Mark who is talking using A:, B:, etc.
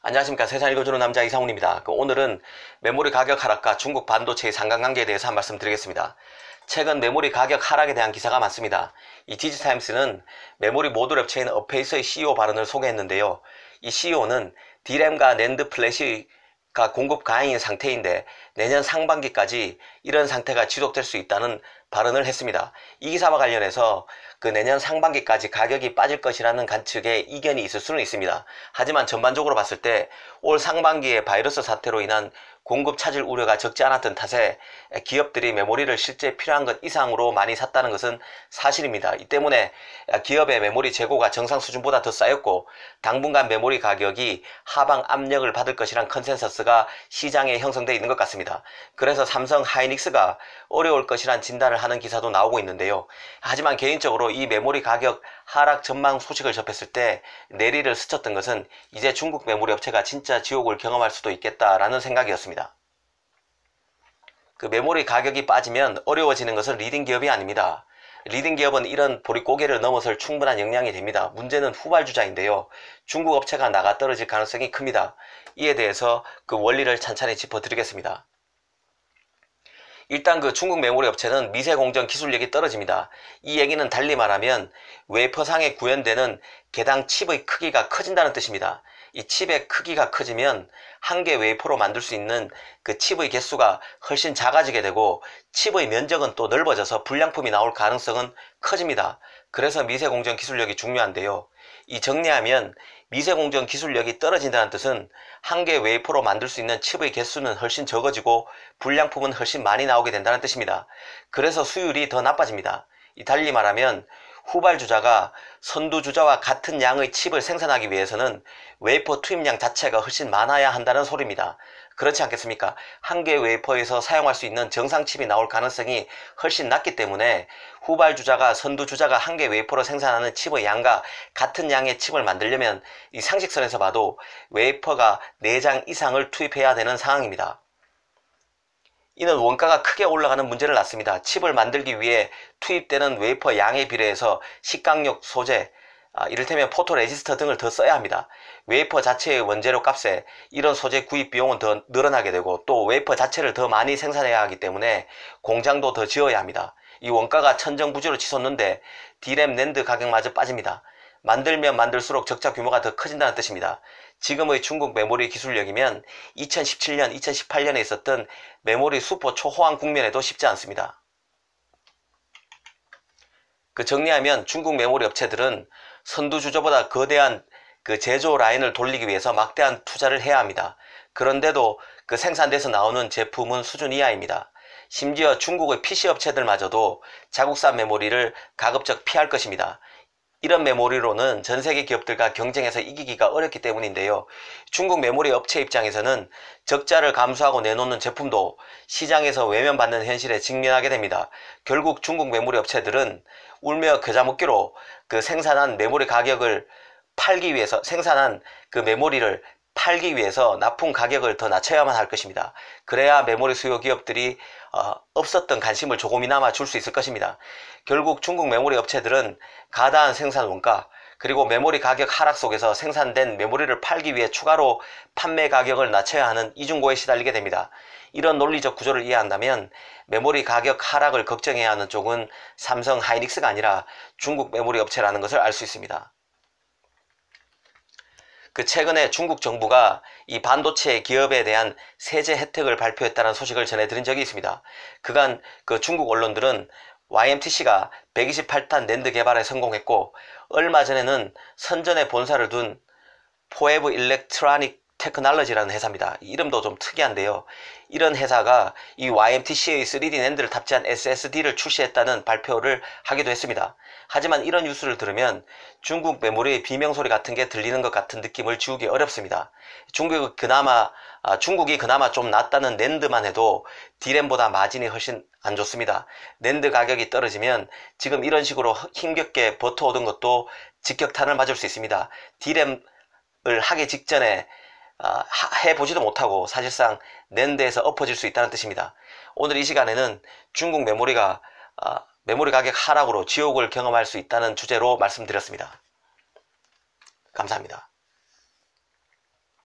A: 안녕하십니까. 세상 읽어주는 남자 이상훈입니다. 오늘은 메모리 가격 하락과 중국 반도체의 상관관계에 대해서 한 말씀 드리겠습니다. 최근 메모리 가격 하락에 대한 기사가 많습니다. 이 디지타임스는 메모리 모듈 업체인 어페이스의 CEO 발언을 소개했는데요. 이 CEO는 D램과 낸드 플래시가 공급 가행인 상태인데 내년 상반기까지 이런 상태가 지속될 수 있다는 발언을 했습니다. 이 기사와 관련해서 내년 상반기까지 가격이 빠질 것이라는 관측에 이견이 있을 수는 있습니다. 하지만 전반적으로 봤을 때 올 상반기에 바이러스 사태로 인한 공급 차질 우려가 적지 않았던 탓에 기업들이 메모리를 실제 필요한 것 이상으로 많이 샀다는 것은 사실입니다. 이 때문에 기업의 메모리 재고가 정상 수준보다 더 쌓였고 당분간 메모리 가격이 하방 압력을 받을 것이란 컨센서스가 시장에 형성되어 있는 것 같습니다. 그래서 삼성 하이닉스가 어려울 것이란 진단을 하는 기사도 나오고 있는데요. 하지만 개인적으로 이 메모리 가격 하락 전망 소식을 접했을 때 내리를 스쳤던 것은 이제 중국 메모리 업체가 진짜 지옥을 경험할 수도 있겠다라는 생각이었습니다. 메모리 가격이 빠지면 어려워지는 것은 리딩 기업이 아닙니다. 리딩 기업은 이런 보릿고개를 넘어설 충분한 역량이 됩니다. 문제는 후발주자인데요. 중국 업체가 나가 떨어질 가능성이 큽니다. 이에 대해서 원리를 찬찬히 짚어드리겠습니다. 일단 중국 메모리 업체는 미세공정 기술력이 떨어집니다. 이 얘기는 달리 말하면 웨이퍼상에 구현되는 개당 칩의 크기가 커진다는 뜻입니다. 이 칩의 크기가 커지면 한 개 웨이퍼로 만들 수 있는 칩의 개수가 훨씬 작아지게 되고 칩의 면적은 또 넓어져서 불량품이 나올 가능성은 커집니다. 그래서 미세공정 기술력이 중요한데요. 이 정리하면 미세공정 기술력이 떨어진다는 뜻은 한 개 웨이퍼로 만들 수 있는 칩의 개수는 훨씬 적어지고 불량품은 훨씬 많이 나오게 된다는 뜻입니다. 그래서 수율이 더 나빠집니다. 달리 말하면 후발주자가 선두주자와 같은 양의 칩을 생산하기 위해서는 웨이퍼 투입량 자체가 훨씬 많아야 한다는 소리입니다. 그렇지 않겠습니까? 한 개 웨이퍼에서 사용할 수 있는 정상 칩이 나올 가능성이 훨씬 낮기 때문에 후발주자가 선두주자가 한 개 웨이퍼로 생산하는 칩의 양과 같은 양의 칩을 만들려면 이 상식선에서 봐도 웨이퍼가 4장 이상을 투입해야 되는 상황입니다. 이는 원가가 크게 올라가는 문제를 낳습니다. 칩을 만들기 위해 투입되는 웨이퍼 양에 비례해서 식강력 소재, 이를테면 포토레지스터 등을 더 써야 합니다. 웨이퍼 자체의 원재료 값에 이런 소재 구입 비용은 더 늘어나게 되고 또 웨이퍼 자체를 더 많이 생산해야 하기 때문에 공장도 더 지어야 합니다. 이 원가가 천정부지로 치솟는데 D램 낸드 가격마저 빠집니다. 만들면 만들수록 적자 규모가 더 커진다는 뜻입니다. 지금의 중국 메모리 기술력이면 2017년, 2018년에 있었던 메모리 수포 초호황 국면에도 쉽지 않습니다. 정리하면 중국 메모리 업체들은 선두주자보다 거대한 제조 라인을 돌리기 위해서 막대한 투자를 해야 합니다. 그런데도 생산돼서 나오는 제품은 수준 이하입니다. 심지어 중국의 PC 업체들마저도 자국산 메모리를 가급적 피할 것입니다. 이런 메모리로는 전세계 기업들과 경쟁해서 이기기가 어렵기 때문인데요. 중국 메모리 업체 입장에서는 적자를 감수하고 내놓는 제품도 시장에서 외면받는 현실에 직면하게 됩니다. 결국 중국 메모리 업체들은 울며 겨자 먹기로 생산한 메모리 가격을 팔기 위해서 생산한 메모리를 팔기 위해서 납품 가격을 더 낮춰야만 할 것입니다. 그래야 메모리 수요 기업들이 없었던 관심을 조금이나마 줄 수 있을 것입니다. 결국 중국 메모리 업체들은 가다한 생산 원가 그리고 메모리 가격 하락 속에서 생산된 메모리를 팔기 위해 추가로 판매 가격을 낮춰야 하는 이중고에 시달리게 됩니다. 이런 논리적 구조를 이해한다면 메모리 가격 하락을 걱정해야 하는 쪽은 삼성 하이닉스가 아니라 중국 메모리 업체라는 것을 알 수 있습니다. 최근에 중국 정부가 이 반도체 기업에 대한 세제 혜택을 발표했다는 소식을 전해드린 적이 있습니다. 그간 중국 언론들은 YMTC가 128탄 낸드 개발에 성공했고 얼마 전에는 선전에 본사를 둔 포에브 일렉트로닉 테크놀로지라는 회사입니다. 이름도 좀 특이한데요. 이런 회사가 이 YMTC의 3D 낸드를 탑재한 SSD를 출시했다는 발표를 하기도 했습니다. 하지만 이런 뉴스를 들으면 중국 메모리의 비명소리 같은 게 들리는 것 같은 느낌을 지우기 어렵습니다. 중국이 그나마 좀 낫다는 낸드만 해도 D램보다 마진이 훨씬 안 좋습니다. 낸드 가격이 떨어지면 지금 이런 식으로 힘겹게 버텨오던 것도 직격탄을 맞을 수 있습니다. D램을 하기 직전에 해보지도 못하고 사실상 낸드에서 엎어질 수 있다는 뜻입니다. 오늘 이 시간에는 중국 메모리가 메모리 가격 하락으로 지옥을 경험할 수 있다는 주제로 말씀드렸습니다. 감사합니다.